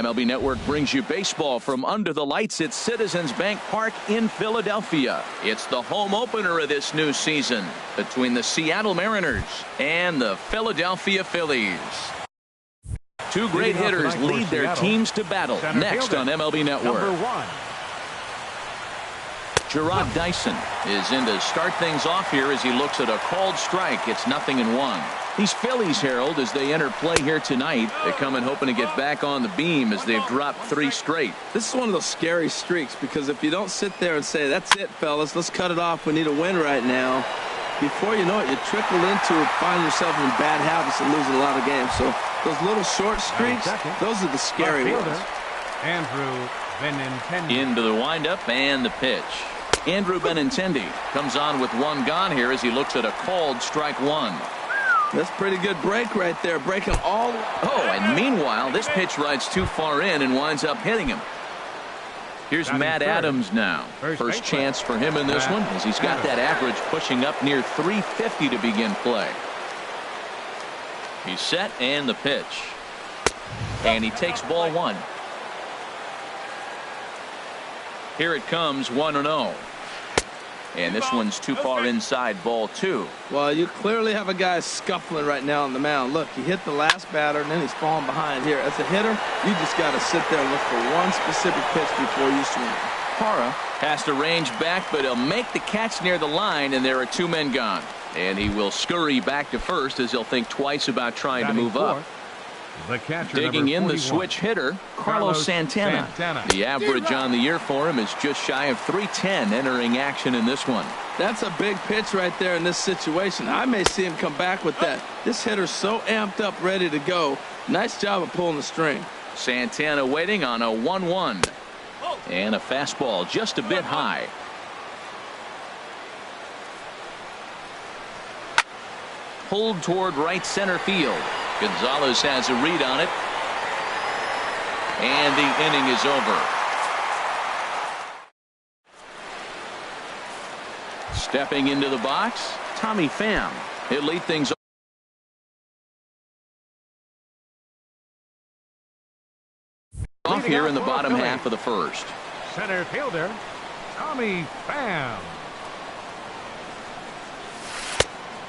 MLB Network brings you baseball from under the lights at Citizens Bank Park in Philadelphia. It's the home opener of this new season between the Seattle Mariners and the Philadelphia Phillies. Two great hitters lead their teams to battle next on MLB Network. Gerard Dyson is in to start things off here as he looks at a called strike. It's 0-1. These Phillies, Harold, as they enter play here tonight, they come in hoping to get back on the beam as they've dropped 3 straight. This is one of those scary streaks because if you don't sit there and say, that's it, fellas, let's cut it off, we need a win right now, before you know it, you trickle into it, find yourself in bad habits and losing a lot of games. So those little short streaks, those are the scary ones. Andrew Benintendi. Into the windup and the pitch. Andrew Benintendi comes on with 1 gone here as he looks at a called strike 1. That's a pretty good break right there, breaking all. Oh, and meanwhile, this pitch rides too far in and winds up hitting him. Here's Matt Adams now. First chance for him in this one as he's got that average pushing up near 350 to begin play. He's set and the pitch. And he takes ball 1. Here it comes 1-0. And this one's too far inside, ball 2. Well, you clearly have a guy scuffling right now on the mound. Look, he hit the last batter, and then he's falling behind here. As a hitter, you just got to sit there and look for one specific pitch before you swing. Parra has to range back, but he'll make the catch near the line, and there are 2 men gone. And he will scurry back to first as he'll think twice about trying to move up. The catcher, digging in the switch hitter, Carlos Santana. The average on the year for him is just shy of 310 entering action in this one. That's a big pitch right there in this situation. I may see him come back with that. This hitter's so amped up, ready to go. Nice job of pulling the string. Santana waiting on a 1-1. And a fastball just a bit high. Pulled toward right center field. Gonzalez has a read on it. And the inning is over. Stepping into the box, Tommy Pham. He'll lead things off here in the bottom half of the first. Center fielder, Tommy Pham.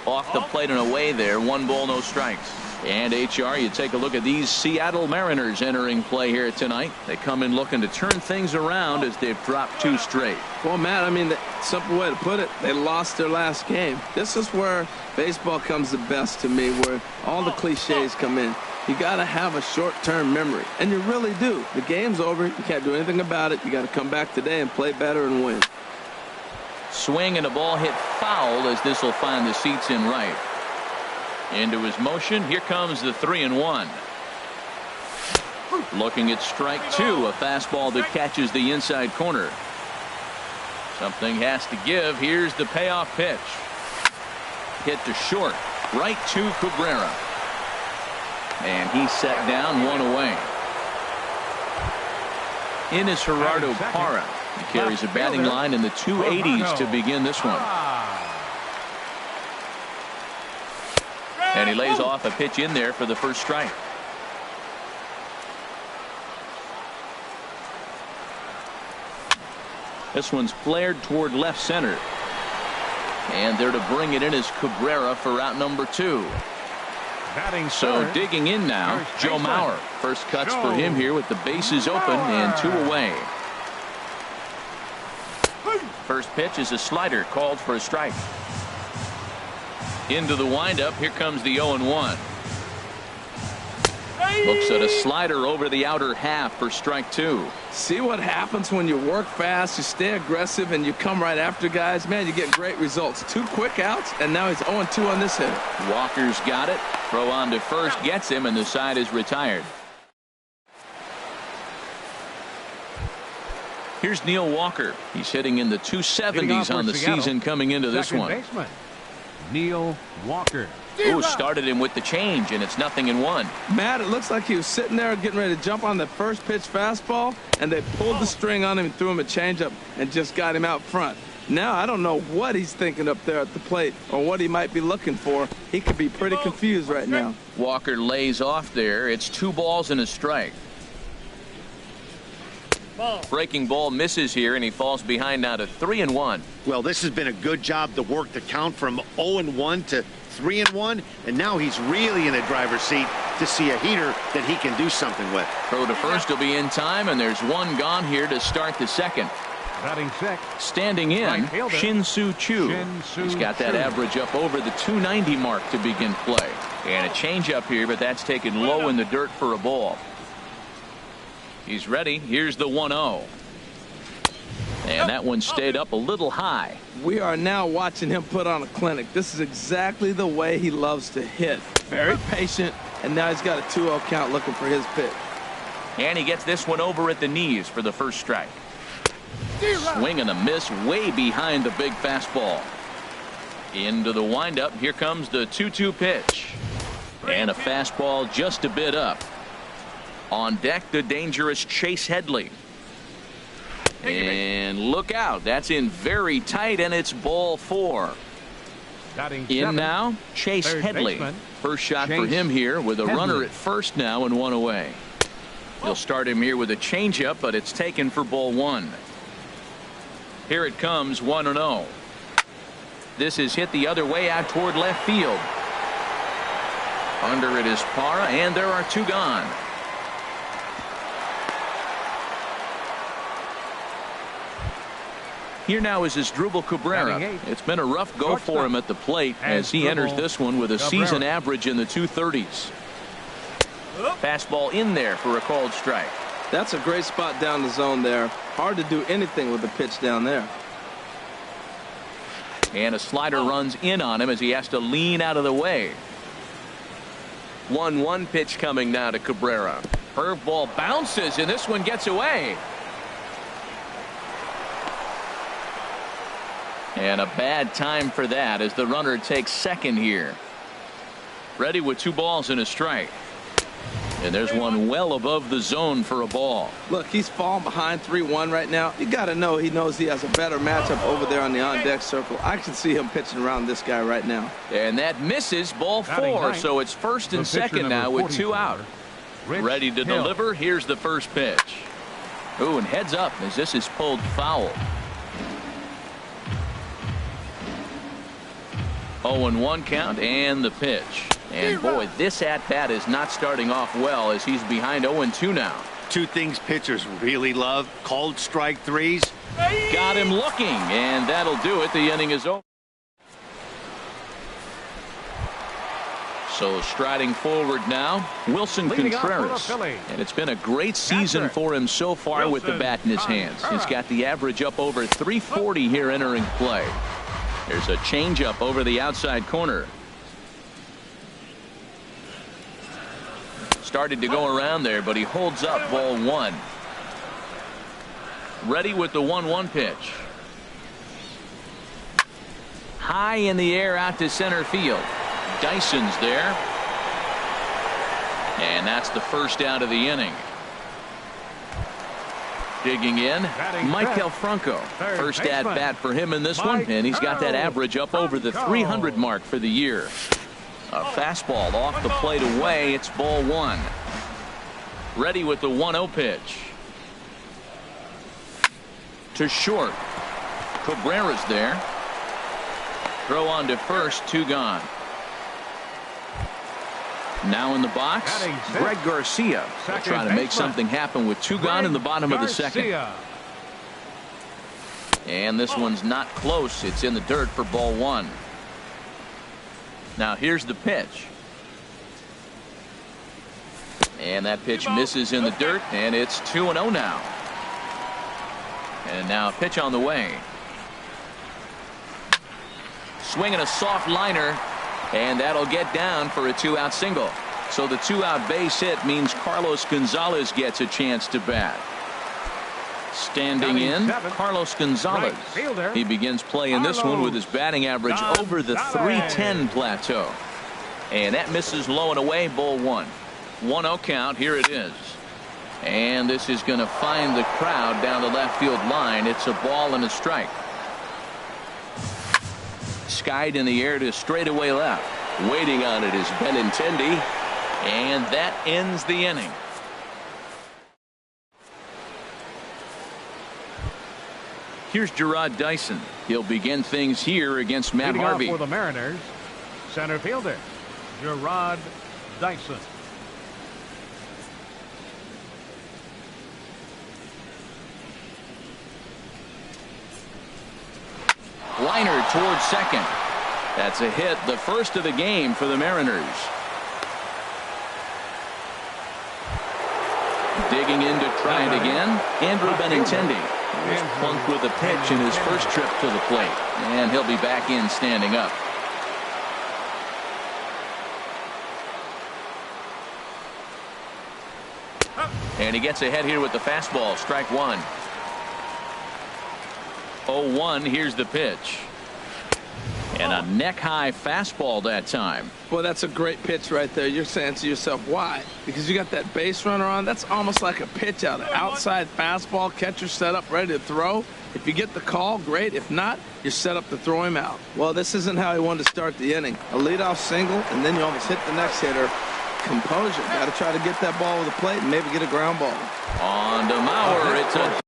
Off the plate and away there. 1 ball, no strikes. And HR, you take a look at these Seattle Mariners entering play here tonight. They come in looking to turn things around as they've dropped 2 straight. Well, Matt, I mean, the simple way to put it, they lost their last game. This is where baseball comes the best to me, where all the cliches come in. You got to have a short-term memory, and you really do. The game's over. You can't do anything about it. You got to come back today and play better and win. Swing and a ball hit foul as this will find the seats in right. Into his motion. Here comes the 3-1. Looking at strike 2. A fastball that catches the inside corner. Something has to give. Here's the payoff pitch. Hit to short. Right to Cabrera. And he's set down 1 away. In is Gerardo Parra. He carries a batting line in the 280s to begin this one. And he lays off a pitch in there for the first strike. This one's flared toward left center. And there to bring it in is Cabrera for out number 2. So digging in now, Joe Mauer. First cuts for him here with the bases open and 2 away. First pitch is a slider called for a strike. Into the windup. Here comes the 0-1. Looks at a slider over the outer half for strike 2. See what happens when you work fast, you stay aggressive, and you come right after guys. Man, you get great results. 2 quick outs, and now he's 0-2 on this hitter. Walker's got it. Throw on to first gets him, and the side is retired. Here's Neil Walker. He's hitting in the 270s on the season coming into this one. Baseman, Neil Walker. Ooh, started him with the change, and it's 0-1. Matt, it looks like he was sitting there getting ready to jump on the first pitch fastball, and they pulled the string on him and threw him a changeup and just got him out front. Now, I don't know what he's thinking up there at the plate or what he might be looking for. He could be pretty confused right now. Walker lays off there. It's 2 balls and a strike. Breaking ball misses here, and he falls behind now to 3-1. Well, this has been a good job to work the count from 0-1 to 3-1, and now he's really in the driver's seat to see a heater that he can do something with. Throw to first will be in time, and there's one gone here to start the second. Batting sixth. Standing in, Right fielder, Shin-Soo Choo. He's got that average up over the 290 mark to begin play. And a changeup here, but that's taken low in the dirt for a ball. He's ready. Here's the 1-0. And that one stayed up a little high. We are now watching him put on a clinic. This is exactly the way he loves to hit. Very patient, and now he's got a 2-0 count looking for his pitch. And he gets this one over at the knees for the first strike. Swing and a miss way behind the big fastball. Into the windup. Here comes the 2-2 pitch. And a fastball just a bit up. On deck, the dangerous Chase Headley. And look out. That's in very tight, and it's ball 4. Batting In seventh, now, Chase third Headley. baseman, First shot for Chase him here with a Headley. runner at first now and one away. He'll start him here with a changeup, but it's taken for ball 1. Here it comes, 1-0. This is hit the other way out toward left field. Under it is Parra, and there are 2 gone. Here now is Asdrubal Cabrera. Batting eighth. It's been a rough go for him at the plate as he enters this one with a season average in the 230s. Fastball in there for a called strike. That's a great spot down the zone there. Hard to do anything with the pitch down there. And a slider runs in on him as he has to lean out of the way. 1-1 pitch coming now to Cabrera. Curveball bounces, and this one gets away. And a bad time for that as the runner takes second here. Ready with 2 balls and a strike. And there's one well above the zone for a ball. Look, he's falling behind 3-1 right now. You got to know he knows he has a better matchup over there on the on-deck circle. I can see him pitching around this guy right now. And that misses, ball 4. So it's first and second now with 2 out. Ready to deliver. Here's the first pitch. Ooh, and heads up as this is pulled foul. 0-1 count and the pitch. And boy, this at-bat is not starting off well as he's behind 0-2 now. 2 things pitchers really love: called strike threes. Got him looking, and that'll do it. The inning is over. So striding forward now, Wilson Leading off for the Contreras. Phillies. And it's been a great season for him so far with the bat in his hands. He's got the average up over 340 here entering play. There's a changeup over the outside corner. Started to go around there, but he holds up ball 1. Ready with the 1-1 pitch. High in the air out to center field. Dyson's there. And that's the first out of the inning. Digging in, Michael Franco. First at bat for him in this one, and he's got that average up over the 300 mark for the year. A fastball off the plate away. It's ball 1. Ready with the 1-0 pitch. To short. Cabrera's there. Throw on to first, 2 gone. Now in the box, Greg Garcia will try to make something happen with 2 gone in the bottom of the second. And this one's not close. It's in the dirt for ball 1. Now here's the pitch. And that pitch misses in the dirt, and it's 2-0 now. And now a pitch on the way. Swinging a soft liner, and that'll get down for a 2-out single. So the 2-out base hit means Carlos Gonzalez gets a chance to bat. Standing in, Carlos Gonzalez. He begins play in this one with his batting average over the 310 plateau. And that misses low and away, ball 1. 1-0 count. Here it is. And this is going to find the crowd down the left field line. It's a ball and a strike. Skied in the air to straightaway left. Waiting on it is Benintendi. And that ends the inning. Here's Gerard Dyson. He'll begin things here against Matt Leading off Harvey. for the Mariners, center fielder Gerard Dyson. Liner towards second. That's a hit, the first of the game for the Mariners. Digging in to try it again, Andrew Benintendi. He was plunked with a pitch in his first trip to the plate, and he'll be back in standing up. And he gets ahead here with the fastball, strike one. 0-1, here's the pitch. And a neck-high fastball that time. Boy, that's a great pitch right there. You're saying to yourself, why? Because you got that base runner on. That's almost like a pitch out. An outside fastball, catcher set up, ready to throw. If you get the call, great. If not, you're set up to throw him out. Well, this isn't how he wanted to start the inning. A leadoff single, and then you almost hit the next hitter. Composure. Got to try to get that ball to the plate and maybe get a ground ball. On to Mauer. It's a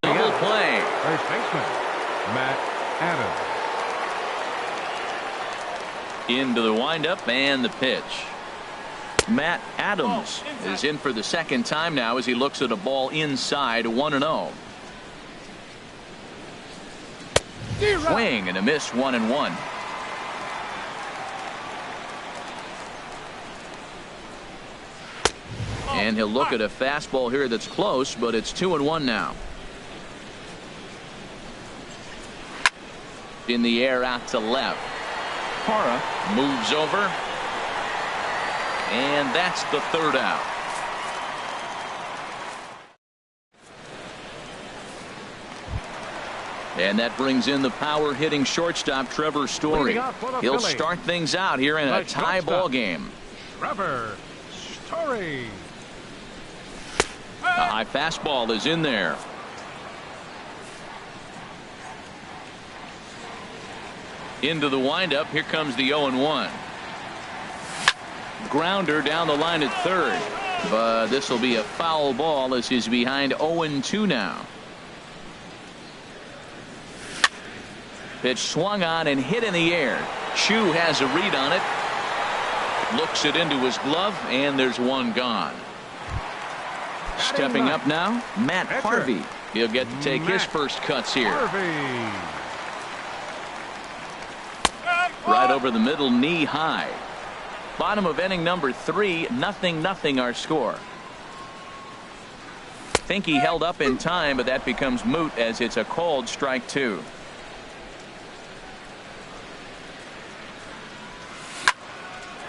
double play. First baseman Matt Adams. Into the windup and the pitch. Matt Adams is in for the second time now as he looks at a ball inside, 1-0. Swing and a miss, 1-1. And he'll look at a fastball here that's close, but it's 2-1 now. In the air out to left. Parra moves over. And that's the third out. And that brings in the power hitting shortstop Trevor Story. He'll start things out here in a tie ball game. Trevor Story. A high fastball is in there. Into the windup. Here comes the 0-1. Grounder down the line at third. But this will be a foul ball as he's behind 0-2 now. Pitch swung on and hit in the air. Chu has a read on it. Looks it into his glove, and there's one gone. Stepping up now, Matt Harvey. He'll get to take his first cuts here. Right over the middle, knee high. Bottom of inning number 3, 0-0 our score. Think he held up in time, but that becomes moot as it's a called strike 2.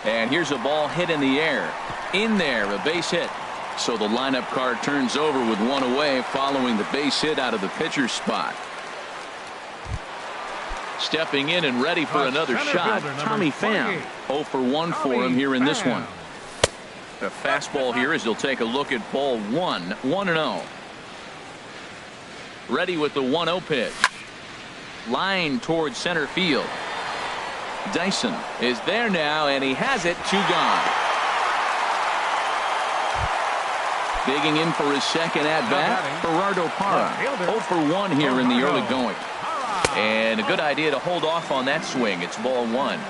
And here's a ball hit in the air. In there, a base hit. So the lineup card turns over with one away following the base hit out of the pitcher's spot. Stepping in and ready for another shot, Tommy Pham. 0 for 1 for him here in this one. A fastball here as he'll take a look at ball 1, 1-0. Ready with the 1-0 pitch. Line towards center field. Dyson is there now, and he has it. 2 gone. Digging in for his second at-bat, Gerardo Parra. 0 for 1 here in the early going. And a good idea to hold off on that swing. It's ball 1.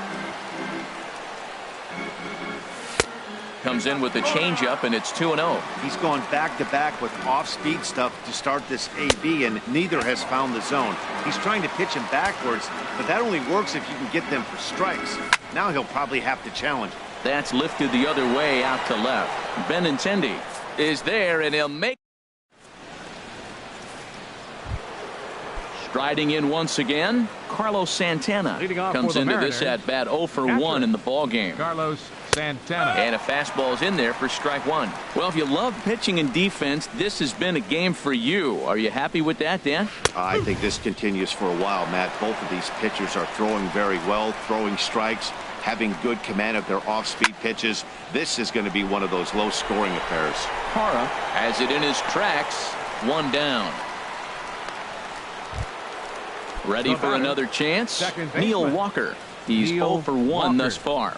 Comes in with the changeup, and it's 2-0. He's gone back-to-back with off-speed stuff to start this AB, and neither has found the zone. He's trying to pitch him backwards, but that only works if you can get them for strikes. Now he'll probably have to challenge. That's lifted the other way out to left. Benintendi is there, and he'll make. Striding in once again, Carlos Santana comes into this at bat 0 for 1 in the ball game. Carlos Santana. And a fastball's in there for strike one. Well, if you love pitching and defense, this has been a game for you. Are you happy with that, Dan? I think this continues for a while, Matt. Both of these pitchers are throwing very well, throwing strikes, having good command of their off-speed pitches. This is going to be one of those low-scoring affairs. Parra has it in his tracks. One down. Ready for another chance? Neil Walker. He's 0 for 1 thus far.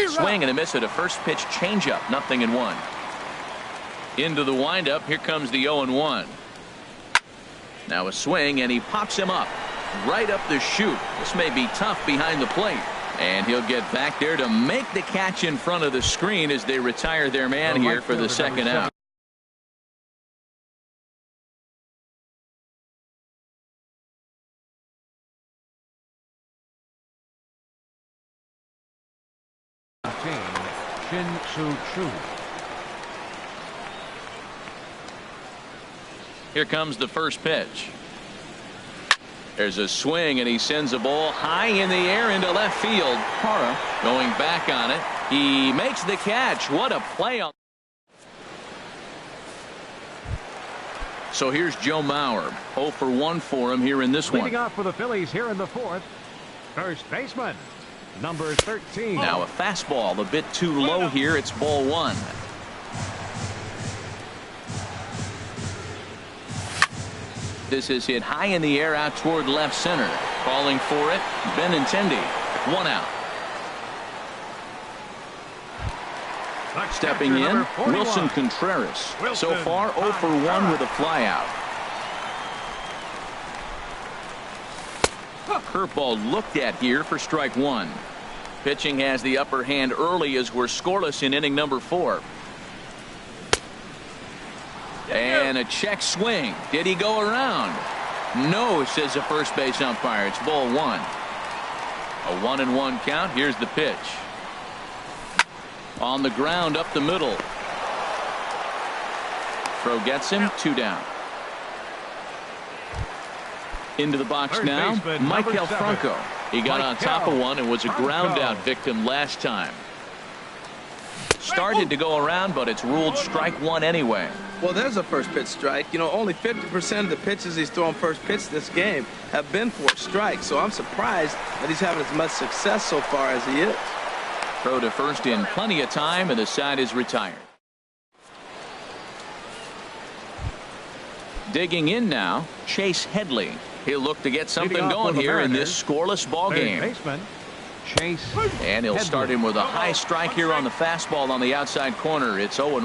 Swing and a miss at a first pitch changeup. 0-1. Into the windup. Here comes the 0-1. Now a swing, and he pops him up right up the chute. This may be tough behind the plate. And he'll get back there to make the catch in front of the screen as they retire their man here for the second out. Here comes the first pitch. There's a swing, and he sends a ball high in the air into left field. Parra going back on it. He makes the catch. What a play on. So here's Joe Mauer. 0 for 1 for him here in this one. Leading off for the Phillies here in the fourth. First baseman, number 13. Now a fastball a bit too low here. It's ball one. This is hit high in the air out toward left center. Calling for it, Benintendi. 1 out. Stepping in, Wilson Contreras. So far 0 for 1 with a flyout. Curveball looked at here for strike one. Pitching has the upper hand early as we're scoreless in inning number 4. And a check swing. Did he go around? No, says the first base umpire. It's ball one. A 1-1 count. Here's the pitch. On the ground up the middle. Throw gets him. 2 down. Into the box now. Michael Franco. He got on top of one and was a ground out victim last time. Started to go around, but it's ruled strike one anyway. Well, there's a first pitch strike. You know, only 50% of the pitches he's throwing first pitch this game have been for strikes. So I'm surprised that he's having as much success so far as he is. Throw to first in plenty of time, and the side is retired. Digging in now, Chase Headley. He'll look to get something going here in this scoreless ball game. Baseman, Chase and he'll start him with a high strike here on the fastball on the outside corner. It's 0-1.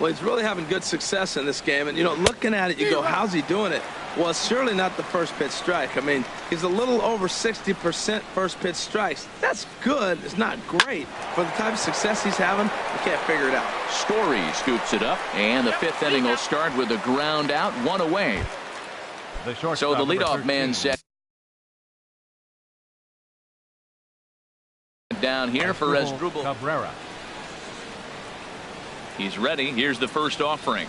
Well, he's really having good success in this game. And, you know, looking at it, you go, how's he doing it? Well, it's surely not the first pitch strike. I mean, he's a little over 60% first pitch strikes. That's good. It's not great. For the type of success he's having, you can't figure it out. Story scoops it up, and the 5th inning will start with a ground out, 1 away. So the leadoff man set down here for Cabrera. He's ready. Here's the first offering.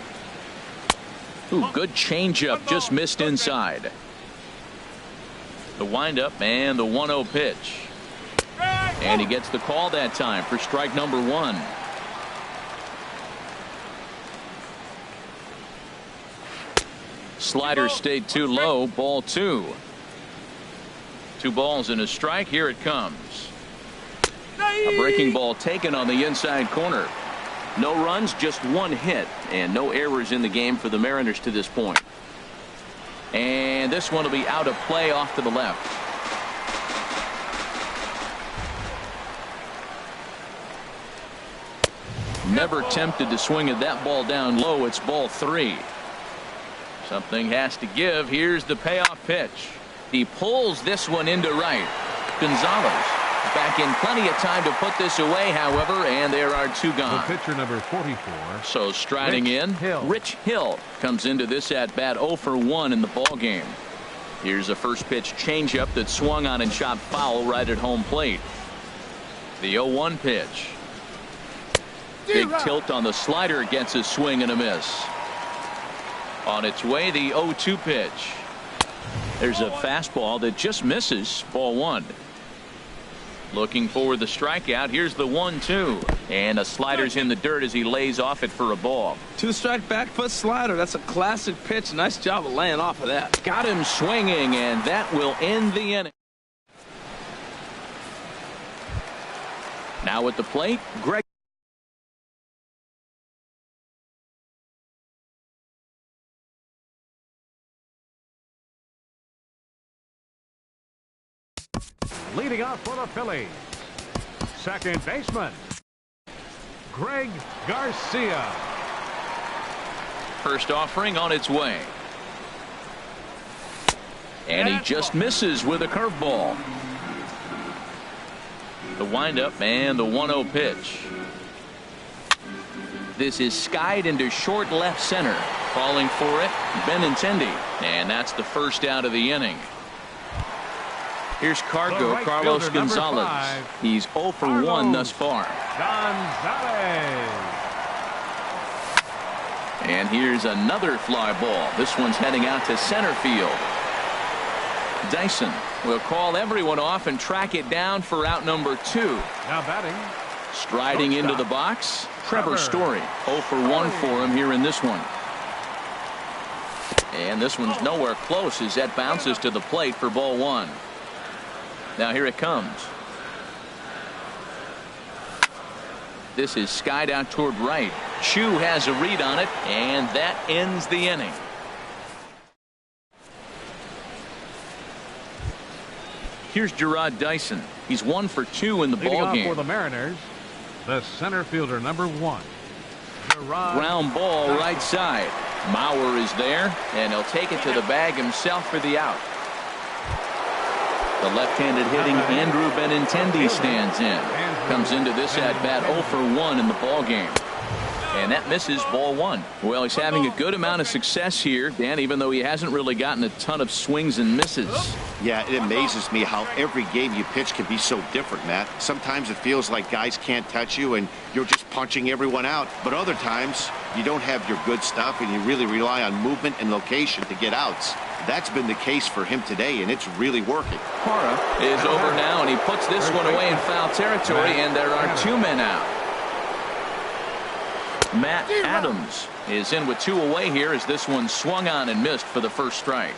Ooh, good changeup, just missed inside. The windup and the 1-0 pitch. And he gets the call that time for strike number 1. Slider stayed too low. Ball 2. 2 balls and a strike. Here it comes. A breaking ball taken on the inside corner. No runs, just 1 hit, and no errors in the game for the Mariners to this point. And this one will be out of play off to the left. Never tempted to swing at that ball down low. It's ball 3. Something has to give. Here's the payoff pitch. He pulls this one into right. Gonzalez back in plenty of time to put this away, however, and there are 2 gone. The pitcher number 44. So striding Rich Hill comes into this at bat 0 for 1 in the ball game. Here's a first pitch changeup that swung on and shot foul right at home plate. The 0-1 pitch. Big tilt on the slider, gets a swing and a miss. On its way, the 0-2 pitch. There's a fastball that just misses. Ball one. Looking for the strikeout. Here's the 1-2. And a slider's in the dirt as he lays off it for a ball. 2-strike back foot slider. That's a classic pitch. Nice job of laying off of that. Got him swinging, and that will end the inning. Now at the plate, Greg. Leading off for the Phillies, second baseman, Greg Garcia. First offering on its way. And he just misses with a curveball. The windup and the 1-0 pitch. This is skied into short left center. Calling for it, Benintendi. And that's the first out of the inning. Here's Cargo, right Carlos fielder, number Gonzalez. 5, He's 0 for 1 thus far. Gonzalez. And here's another fly ball. This one's heading out to center field. Dyson will call everyone off and track it down for out number 2. Now batting. Striding into the box, Trevor Story. 0 for 1 for him here in this one. And this one's nowhere close as that bounces to the plate for ball 1. Now here it comes. This is skied out toward right. Chu has a read on it, and that ends the inning. Here's Gerard Dyson. He's 1 for 2 in the ball game. For the Mariners, the center fielder, number 1. Ground ball right side. Mauer is there, and he'll take it to the bag himself for the out. The left-handed hitting Andrew Benintendi stands in. Comes into this at-bat 0 for 1 in the ball game. And that misses ball 1. Well, he's having a good amount of success here, Dan, even though he hasn't really gotten a ton of swings and misses. Yeah, it amazes me how every game you pitch can be so different, Matt. Sometimes it feels like guys can't touch you and you're just punching everyone out. But other times you don't have your good stuff and you really rely on movement and location to get outs. That's been the case for him today, and it's really working. Parra is over now, and he puts this one away in foul territory, and there are 2 men out. Matt Adams is in with 2 away here as this one swung on and missed for the first strike.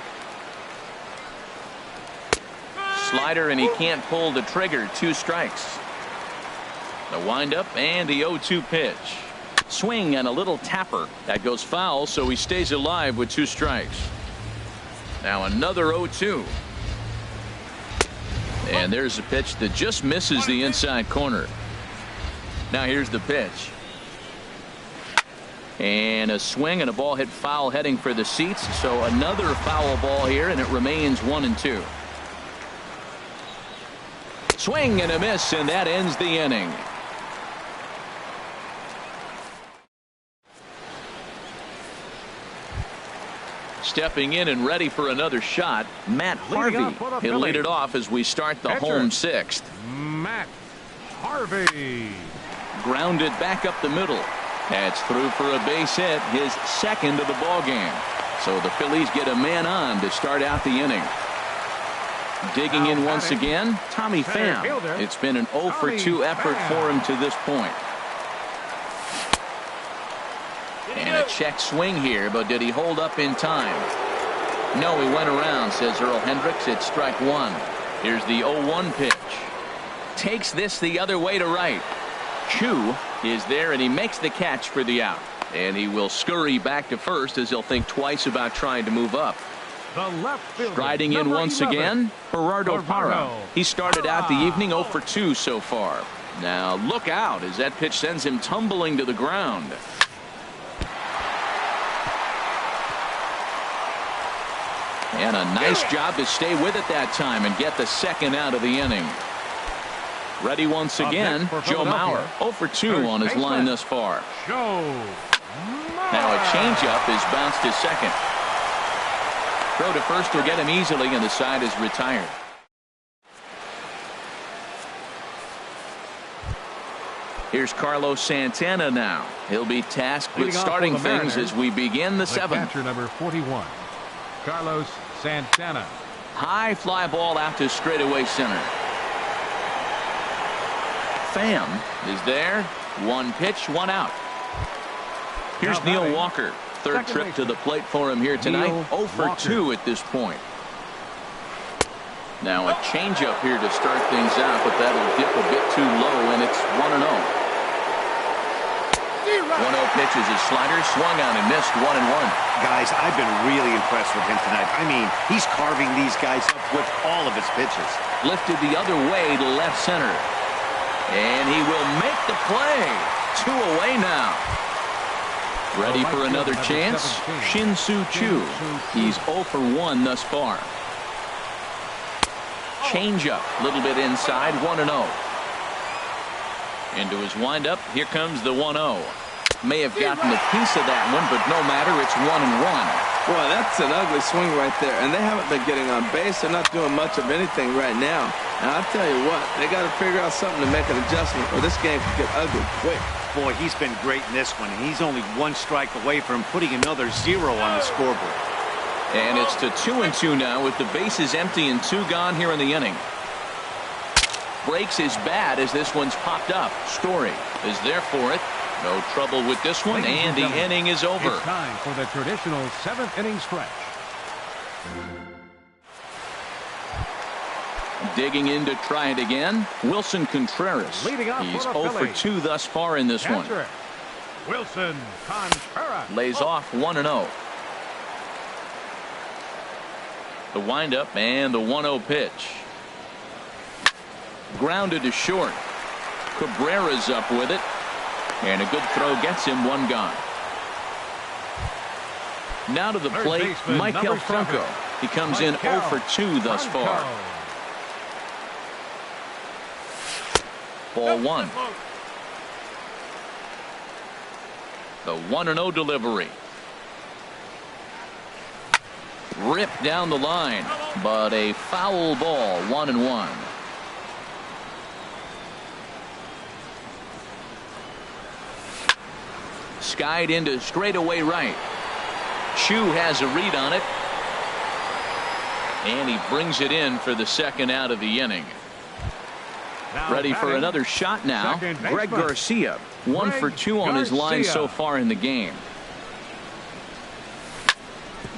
Slider, and he can't pull the trigger. 2 strikes. The windup and the 0-2 pitch. Swing and a little tapper. That goes foul, so he stays alive with 2 strikes. Now another 0-2. And there's a pitch that just misses the inside corner. Now here's the pitch. And a swing and a ball hit foul heading for the seats. So another foul ball here, and it remains 1-2. Swing and a miss, and that ends the inning. Stepping in and ready for another shot, Matt Harvey. He'll lead it off as we start the home 6th. Matt Harvey. Grounded back up the middle. That's through for a base hit, his 2nd of the ball game. So the Phillies get a man on to start out the inning. Digging in once again, Tommy Pham. It's been an 0 for 2 effort for him to this point. And a check swing here, but did he hold up in time? No, he went around, says Earl Hendricks. It's strike 1. Here's the 0-1 pitch. Takes this the other way to right. Chu is there, and he makes the catch for the out. And he will scurry back to first as he'll think twice about trying to move up. The left fielder, Striding in once 11, again, Gerardo Parra. He started out the evening 0 for 2 so far. Now look out as that pitch sends him tumbling to the ground. And a nice job to stay with it that time and get the 2nd out of the inning. Ready once again, Joe Mauer. 0 for 2 on his line thus far. Now a changeup is bounced to second. Throw to first will get him easily, and the side is retired. Here's Carlos Santana now. He'll be tasked with starting things as we begin the 7th. Catcher number 41, Carlos Santana. High fly ball out to straightaway center. Pham is there. One pitch, one out. Here's Neil Walker. Third trip to the plate for him here tonight. 0 for 2 at this point. Now a changeup here to start things out, but that'll dip a bit too low, and it's 1-0. 1-0 pitch is his slider, swung on and missed. 1-1. Guys, I've been really impressed with him tonight. I mean, he's carving these guys up with all of his pitches. Lifted the other way to left center. And he will make the play. 2 away now. Ready for another chance? Shin-Soo Choo. He's 0 for 1 thus far. Changeup, a little bit inside, 1-0. Into his windup, here comes the 1-0. May have gotten a piece of that one, but no matter, it's 1-1. Boy, that's an ugly swing right there, and they haven't been getting on base. They're not doing much of anything right now. And I'll tell you what, they got to figure out something to make an adjustment, or this game could get ugly quick. Boy, he's been great in this one, and he's only 1 strike away from putting another 0 on the scoreboard. And it's to 2-2 now with the bases empty and 2 gone here in the inning. Breaks his bat as this one's popped up. Story is there for it. No trouble with this one, and the inning is over. It's time for the traditional 7th inning stretch. Digging in to try it again, Wilson Contreras. Leading off He's for 0 the for Phillies. 2 thus far in this one. Wilson Contreras. Lays off 1-0. The windup and the 1-0 pitch. Grounded to short. Cabrera's up with it. And a good throw gets him 1 gone. Now to the plate, Michael Franco. He comes in 0 for 2 thus far. Ball 1. The 1-0 delivery. Ripped down the line, but a foul ball. 1-1. Skied into straightaway right. Chu has a read on it. And he brings it in for the second out of the inning. Ready for another shot now. Greg Garcia. 1 for 2 on his line so far in the game.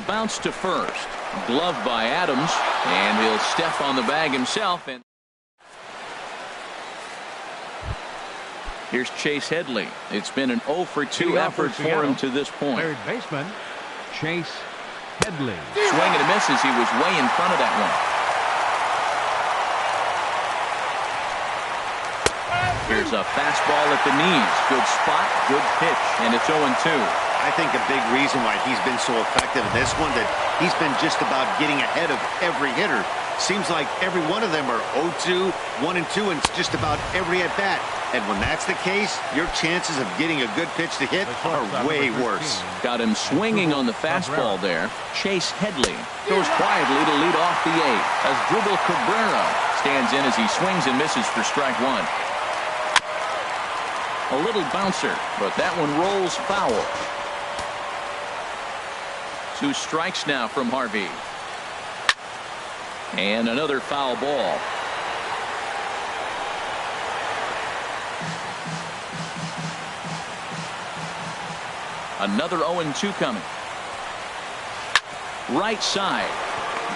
Bounce to first. Gloved by Adams. And he'll step on the bag himself. And here's Chase Headley. It's been an 0 for 2 effort for him to this point. Third baseman, Chase Headley. Swing and a misses. He was way in front of that one. Here's a fastball at the knees. Good spot, good pitch, and it's 0-2. I think a big reason why he's been so effective in this one that he's been just about getting ahead of every hitter. Seems like every one of them are 0-2, 1-2, and it's just about every at bat. And when that's the case, your chances of getting a good pitch to hit are way worse. Got him swinging on the fastball there. Chase Headley goes quietly to lead off the 8th as Dribble Cabrera stands in as he swings and misses for strike 1. A little bouncer, but that one rolls foul. 2 strikes now from Harvey. And another foul ball. Another 0-2 coming. Right side.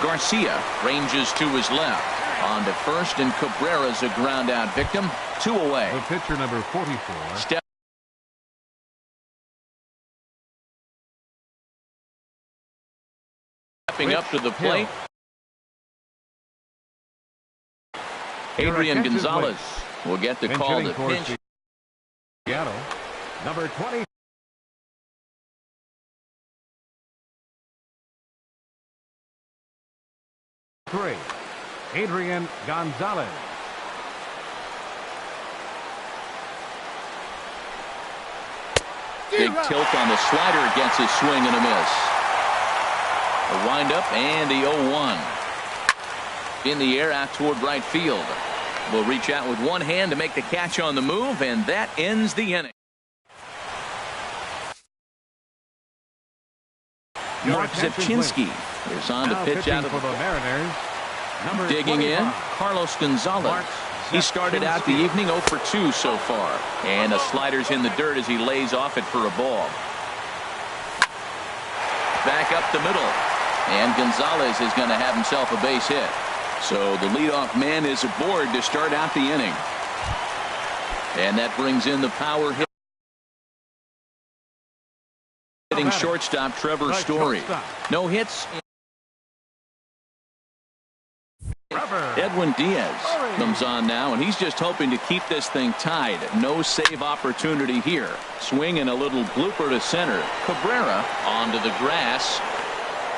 Garcia ranges to his left. On to first, and Cabrera's a ground out victim. 2 away. The pitcher number 44. Stepping up to the plate. Adrian Gonzalez will get the call to pinch. Seattle, number 20. Adrian Gonzalez. Big tilt on the slider gets a swing and a miss. A windup and the 0-1. In the air out toward right field. Will reach out with one hand to make the catch on the move, and that ends the inning. Mark Zepchinski is on to pitch out of the Mariners. Digging in, Carlos Gonzalez. He started out the evening 0 for 2 so far. And the slider's in the dirt as he lays off it for a ball. Back up the middle. And Gonzalez is going to have himself a base hit. So the leadoff man is aboard to start out the inning. And that brings in the power hitting shortstop Trevor Story. No hits. Edwin Diaz comes on now, and he's just hoping to keep this thing tied. No save opportunity here. Swing and a little blooper to center. Cabrera onto the grass.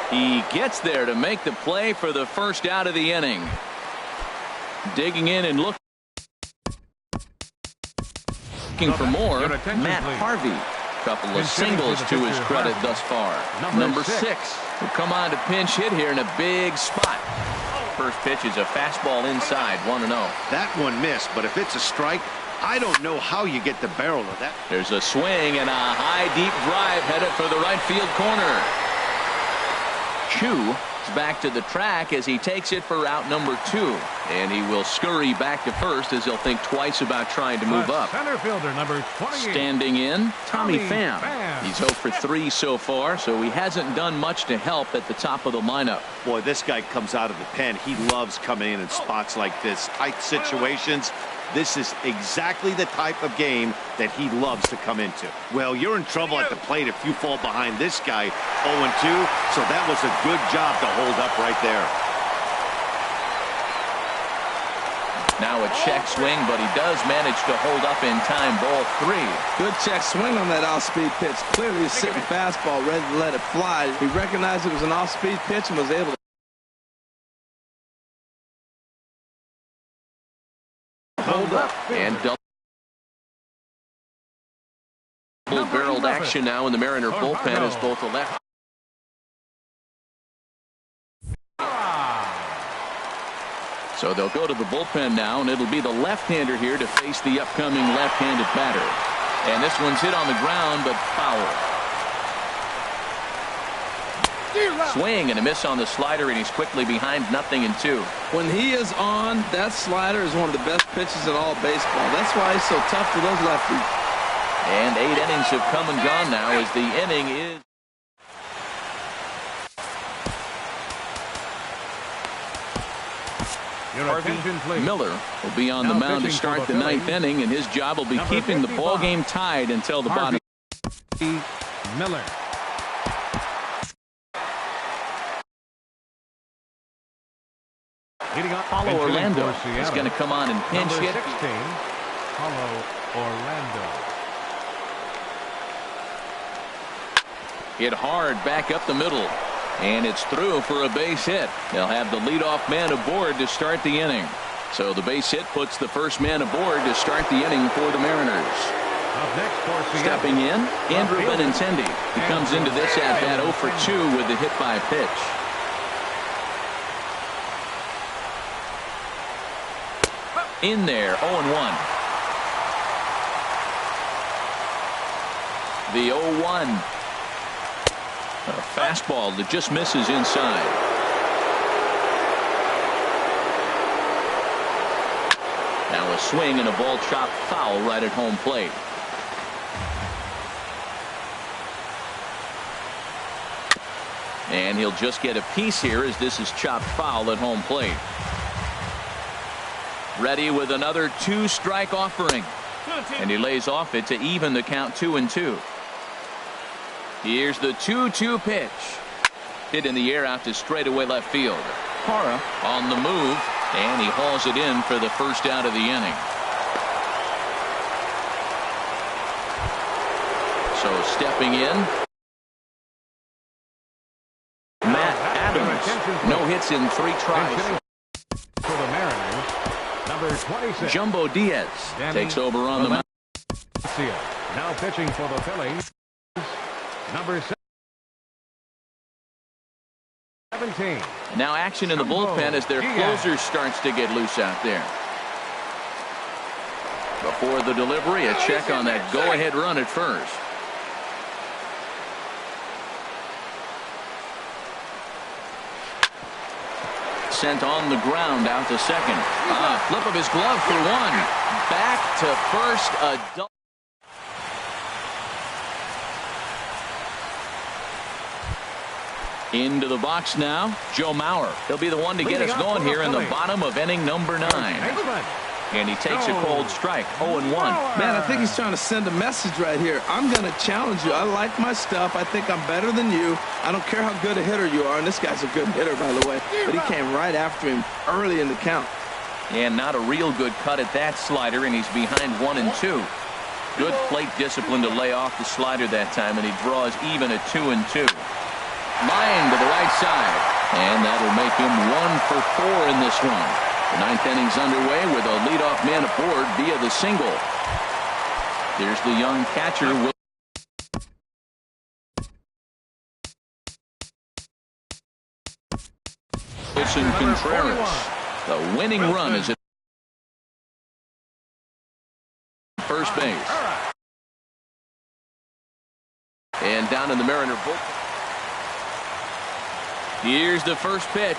He gets there to make the play for the first out of the inning. Digging in and looking for more, Matt Harvey. Couple of singles to his credit thus far. Number 6 will come on to pinch hit here in a big spot. First pitch is a fastball inside, 1-0. That one missed, but if it's a strike, I don't know how you get the barrel of that. There's a swing and a high, deep drive headed for the right field corner. Chu is back to the track as he takes it for out number 2. And he will scurry back to first as he'll think twice about trying to move up. Center fielder number 28. Standing in, Tommy Pham. He's 0 for 3 so far, so he hasn't done much to help at the top of the lineup. Boy, this guy comes out of the pen. He loves coming in spots like this. Tight situations. This is exactly the type of game that he loves to come into. Well, you're in trouble at the plate if you fall behind this guy 0-2, so that was a good job to hold up right there. Now a check swing, but he does manage to hold up in time. Ball 3. Good check swing on that off-speed pitch. Clearly a sitting fastball ready to let it fly. He recognized it was an off-speed pitch and was able to hold up and double-barreled action now in the Mariner bullpen as both the left. So they'll go to the bullpen now, and it'll be the left-hander here to face the upcoming left-handed batter. And this one's hit on the ground, but foul. Swing and a miss on the slider, and he's quickly behind 0-2. When he is on, that slider is one of the best pitches in all baseball. That's why he's so tough to those lefties. And 8 innings have come and gone now as the inning is. Harvey Miller will be on the mound to start the 9th inning, and his job will be keeping the ball game tied until the bottom. Miller. Paulo Orlando is going to come on and pinch hit. 16, Paulo Orlando. Hit hard back up the middle. And it's through for a base hit. They'll have the leadoff man aboard to start the inning. So the base hit puts the first man aboard to start the inning for the Mariners. Up next for Seattle. Stepping in, Andrew Benintendi. He comes into this at-bat 0 for 2 with the hit by pitch. In there, 0-1. The 0-1. A fastball that just misses inside. Now a swing and a ball chopped foul right at home plate. And he'll just get a piece here as this is chopped foul at home plate. Ready with another 2-strike offering. And he lays off it to even the count 2-2. Here's the 2-2 pitch. Hit in the air out to straightaway left field. Hara on the move, and he hauls it in for the first out of the inning. So stepping in, Matt Adams. No hits in 3 tries. For the Mariners, number 26. Jumbo Diaz takes over on the mound. Now pitching for the Phillies, number 17. Now action in the bullpen as their closer starts to get loose out there. Before the delivery, a check on that go-ahead run at first. sent on the ground out to second. Flip of his glove for one. Back to first. A double. Into the box now, Joe Mauer. He'll be the one to get us going here in the bottom of inning number 9. And he takes a cold strike, 0-1. Man, I think he's trying to send a message right here. I'm going to challenge you. I like my stuff. I think I'm better than you. I don't care how good a hitter you are. And this guy's a good hitter, by the way. But he came right after him early in the count. And not a real good cut at that slider, and he's behind 1-2. Good plate discipline to lay off the slider that time, and he draws even at 2-2. Line to the right side, and that'll make him 1 for 4 in this one. The 9th inning's underway with a leadoff man aboard via the single. There's the young catcher. Wilson Contreras. The winning run is at first base. And down in the Mariner bullpen. Here's the first pitch.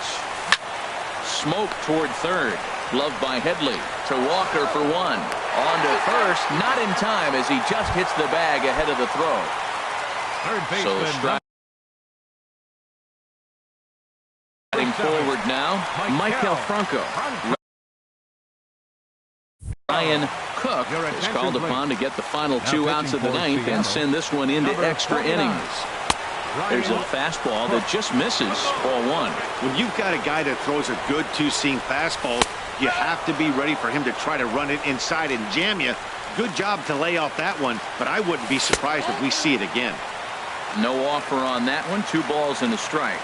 Smoke toward third. Gloved by Headley to Walker for 1. On to first. Not in time as he just hits the bag ahead of the throw. Third baseman. So striding forward now, Michael Franco. Ryan Cook is called upon to get the final 2 outs of the 9th and send this one into extra innings. There's a fastball that just misses ball 1. When you've got a guy that throws a good two-seam fastball, you have to be ready for him to try to run it inside and jam you. Good job to lay off that one, but I wouldn't be surprised if we see it again. No offer on that one. 2 balls and a strike.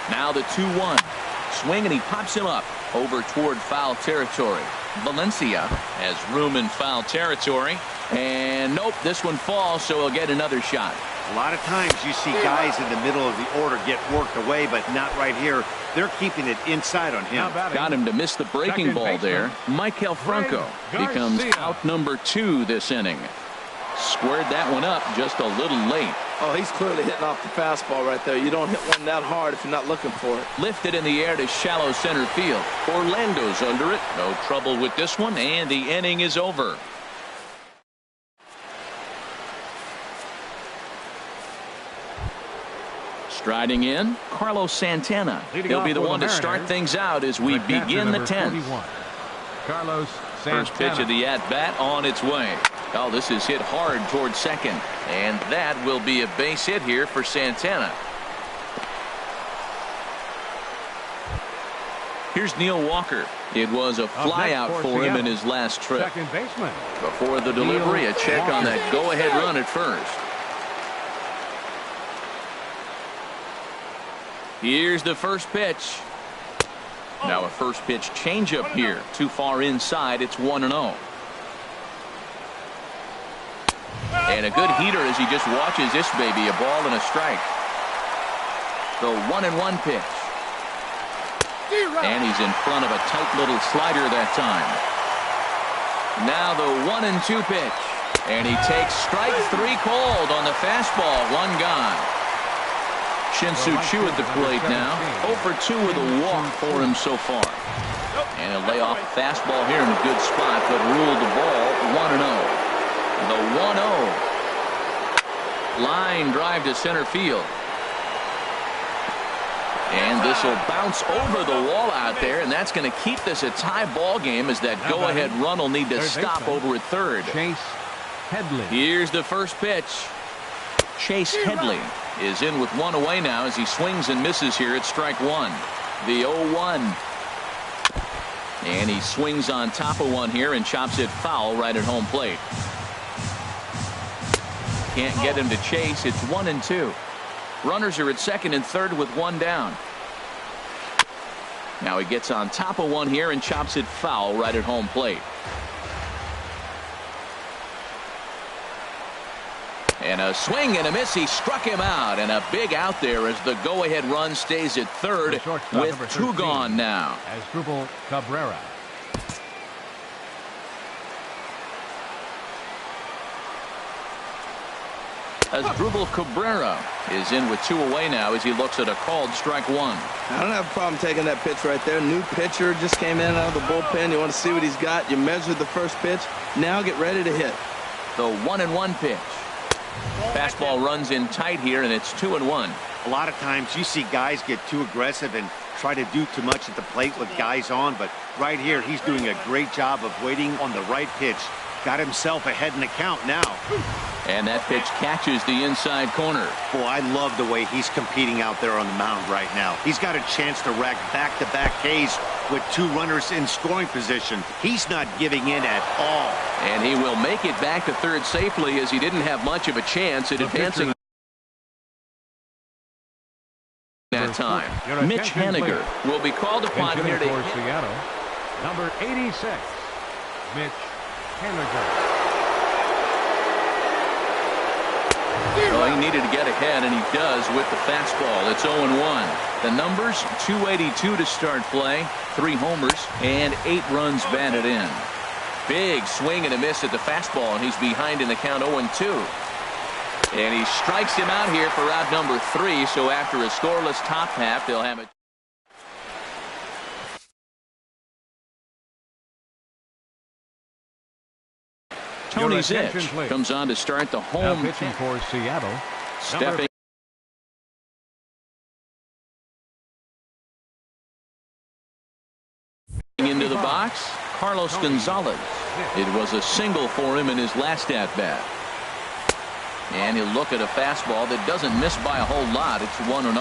Now the 2-1. Swing, and he pops him up over toward foul territory. Valencia has room in foul territory. And nope, this one falls, so he'll get another shot. A lot of times you see guys in the middle of the order get worked away, but not right here. They're keeping it inside on him. Got him to miss the breaking ball there. Michael Franco becomes out number 2 this inning. Squared that one up just a little late. Oh, he's clearly hitting off the fastball right there. You don't hit one that hard if you're not looking for it. Lifted in the air to shallow center field. Orlando's under it. No trouble with this one, and the inning is over. Striding in, Carlos Santana. He'll be the one to start things out as we begin the 10th. Carlos Santana. First pitch of the at-bat on its way. Oh, this is hit hard towards second. And that will be a base hit here for Santana. Here's Neil Walker. It was a flyout for him in his last trip. Second baseman. Before the delivery, a check on that go-ahead run at first. Here's the first pitch. Now a first pitch changeup here. Too far inside. It's 1-0. And a good heater as he just watches this baby. A ball and a strike. The 1-1 pitch. And he's in front of a tight little slider that time. Now the 1-2 pitch. And he takes strike 3 cold on the fastball. 1 gone. Shin-Soo Choo at the plate now. 0 for 2 with a walk for him so far. And he'll lay off a fastball here in a good spot, but ruled the ball 1-0. The 1-0. Line drive to center field. And this will bounce over the wall out there, and that's going to keep this a tie ball game as that go-ahead run will need to stop over at third. Chase Headley. Here's the first pitch. Chase Headley is in with 1 away now as he swings and misses here at strike 1. The 0-1. And he swings on top of one here and chops it foul right at home plate. Can't get him to chase. It's 1-2. Runners are at second and third with 1 down. Now he gets on top of one here and chops it foul right at home plate. And a swing and a miss. He struck him out, and a big out there as the go-ahead run stays at third with 2 gone now. Asdrubal Cabrera. Asdrubal Cabrera is in with 2 away now as he looks at a called strike 1. I don't have a problem taking that pitch right there. New pitcher just came in out of the bullpen. You want to see what he's got. You measure the first pitch. Now get ready to hit. The 1-1 pitch. Fastball runs in tight here, and it's 2-1. A lot of times you see guys get too aggressive and try to do too much at the plate with guys on, but right here he's doing a great job of waiting on the right pitch. Got himself ahead in the count now. And that pitch catches the inside corner. Boy, I love the way he's competing out there on the mound right now. He's got a chance to rack back-to-back Ks with 2 runners in scoring position. He's not giving in at all. And he will make it back to third safely as he didn't have much of a chance at advancing that time. Mitch Haniger will be called upon here to for Seattle. Number 86, Mitch Haniger. Well, he needed to get ahead, and he does with the fastball. It's 0-1. The numbers, 282 to start play, 3 homers, and 8 runs batted in. Big swing and a miss at the fastball, and he's behind in the count 0-2. And he strikes him out here for out number 3, so after a scoreless top half, they'll have it. Tony Zitch comes on to start the home. Now pitching for Seattle. Stepping into the box, Carlos Gonzalez. It was a single for him in his last at-bat. And he'll look at a fastball that doesn't miss by a whole lot. It's 1-0.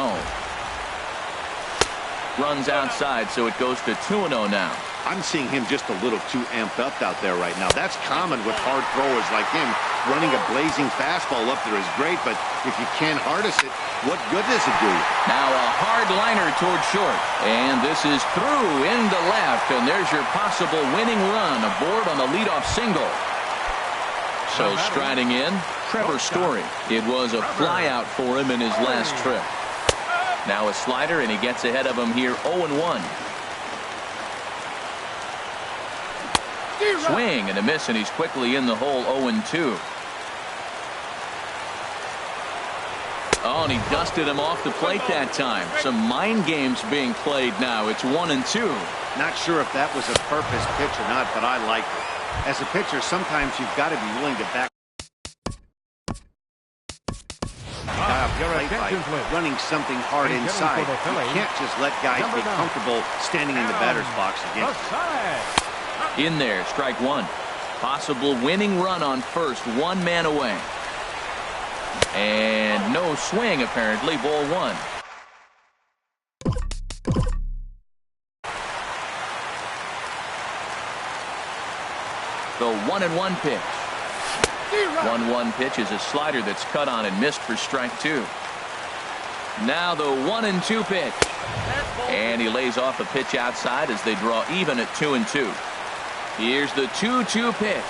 Runs outside, so it goes to 2-0 now. I'm seeing him just a little too amped up out there right now. That's common with hard throwers like him. Running a blazing fastball up there is great, but if you can't harness it, what good does it do? Now a hard liner toward short. And this is through into left, and there's your possible winning run aboard on the leadoff single. So striding in, Trevor Story. It was a flyout for him in his last trip. Now a slider, and he gets ahead of him here 0-1. Swing and a miss, and he's quickly in the hole 0-2. Oh, and he dusted him off the plate that time. Some mind games being played now. It's 1-2. Not sure if that was a purpose pitch or not, but I like it. As a pitcher, sometimes you've got to be willing to back by running something hard inside. You can't just let guys be comfortable standing in the batter's box again. In there, strike 1. Possible winning run on first, 1 man away. And no swing, apparently, ball 1. The 1-1 pitch. 1-1 pitch is a slider that's cut on and missed for strike 2. Now the 1-2 pitch. And he lays off a pitch outside as they draw even at 2-2. Here's the 2-2 pitch.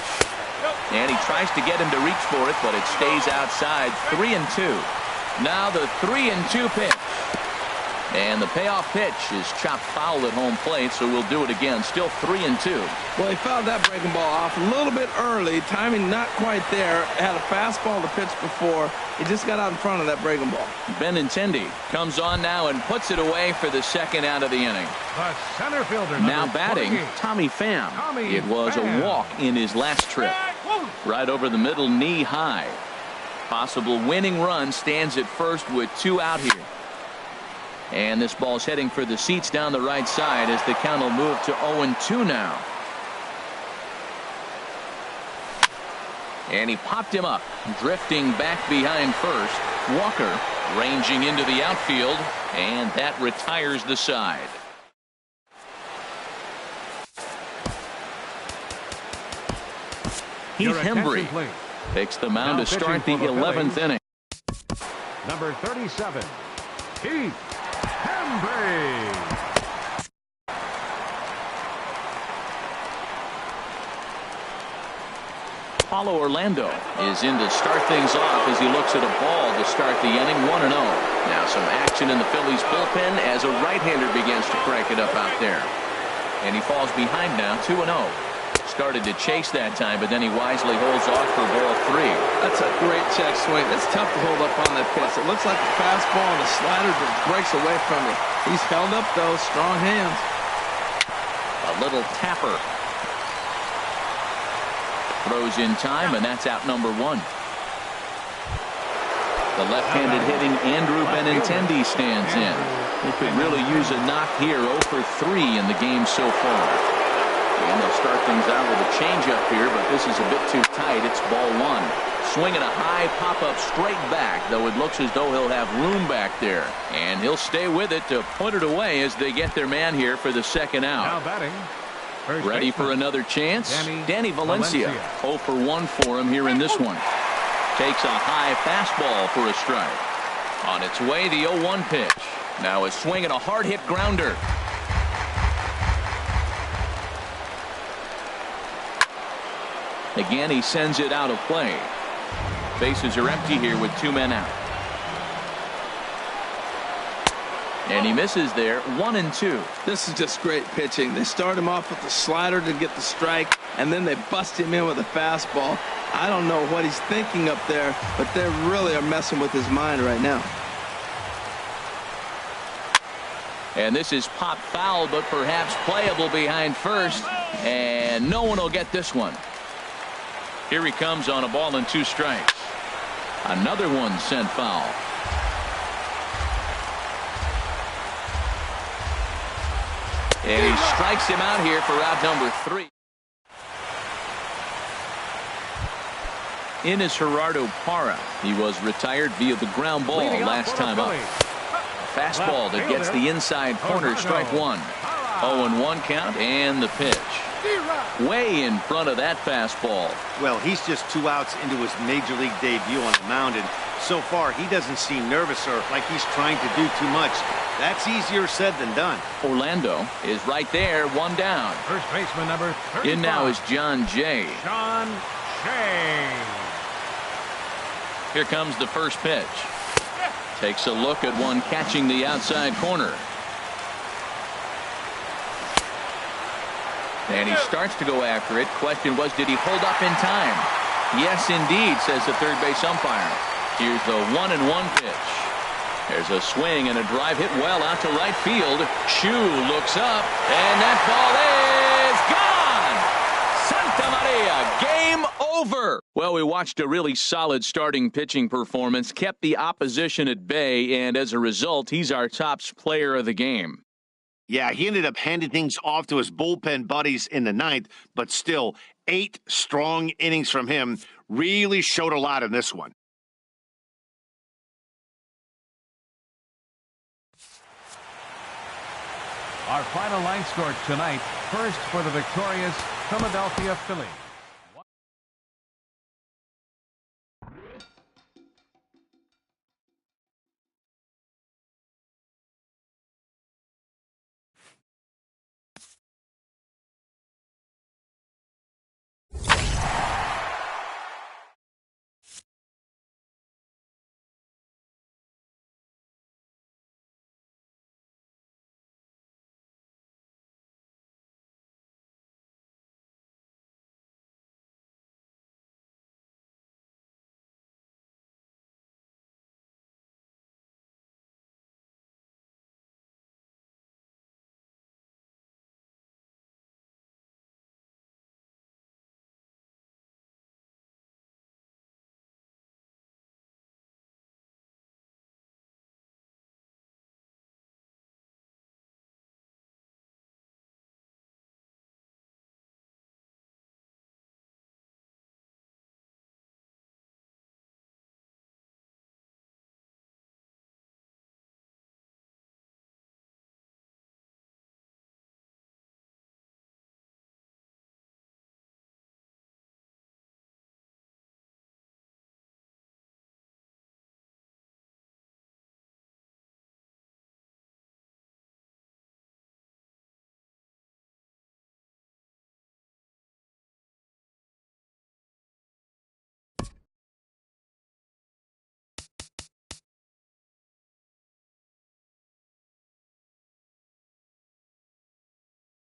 And he tries to get him to reach for it, but it stays outside. 3-2. Now the 3-2 pitch. And the payoff pitch is chopped foul at home plate, so we'll do it again. Still 3-2. Well, he fouled that breaking ball off a little bit early. Timing not quite there. Had a fastball to pitch before. He just got out in front of that breaking ball. Benintendi comes on now and puts it away for the second out of the inning. The center fielder. Now batting, Tommy Pham. It was a walk in his last trip. Right over the middle, knee high. Possible winning run stands at first with 2 out here. And this ball's heading for the seats down the right side as the count will move to 0-2 now. And he popped him up, drifting back behind first. Walker ranging into the outfield, and that retires the side. Heath Hembree takes the mound to start the 11th inning. Number 37, Heath Hembree. Paulo Orlando is in to start things off as he looks at a ball to start the inning. 1-0. Now some action in the Phillies bullpen as a right-hander begins to crank it up out there. And he falls behind now. 2-0. Started to chase that time, but then he wisely holds off for ball 3. That's a great check swing. It's tough to hold up on that pitch. It looks like a fastball and a slider that breaks away from it. He's held up, though. Strong hands. A little tapper. Throws in time, and that's out number 1. The left-handed hitting Andrew Benintendi stands in. He could really use a knock here. 0 for 3 in the game so far. And they'll start things out with a changeup here, but this is a bit too tight. It's ball 1. Swinging a high pop-up straight back, though it looks as though he'll have room back there. And he'll stay with it to put it away as they get their man here for the second out. Now batting. Ready for another chance? Danny Valencia. 0 for 1 for him here in this one. Takes a high fastball for a strike. On its way, the 0-1 pitch. Now a swing and a hard-hit grounder. Again, he sends it out of play. Bases are empty here with 2 men out. And he misses there. 1-2. This is just great pitching. They start him off with the slider to get the strike, and then they bust him in with a fastball. I don't know what he's thinking up there, but they really are messing with his mind right now. And this is popped foul, but perhaps playable behind first. And no one will get this one. Here he comes on a ball and 2 strikes. Another one sent foul. And he strikes him out here for out number 3. In is Gerardo Parra. He was retired via the ground ball last time up. Fastball that gets the inside corner, strike 1. 0-1 count, and the pitch. Way in front of that fastball. Well, he's just 2 outs into his major league debut on the mound, and so far he doesn't seem nervous or like he's trying to do too much. That's easier said than done. Orlando is right there, 1 down. First baseman number 35. In now is John Jay. John Jay. Here comes the first pitch. Takes a look at one catching the outside corner. And he starts to go after it. Question was, did he hold up in time? Yes, indeed, says the third base umpire. Here's the 1-1 pitch. There's a swing and a drive hit well out to right field. Chu looks up, and that ball is gone. Santa Maria, game over. Well, we watched a really solid starting pitching performance, kept the opposition at bay, and as a result, he's our top player of the game. Yeah, he ended up handing things off to his bullpen buddies in the 9th, but still 8 strong innings from him really showed a lot in this one. Our final line score tonight. First for the victorious Philadelphia Phillies.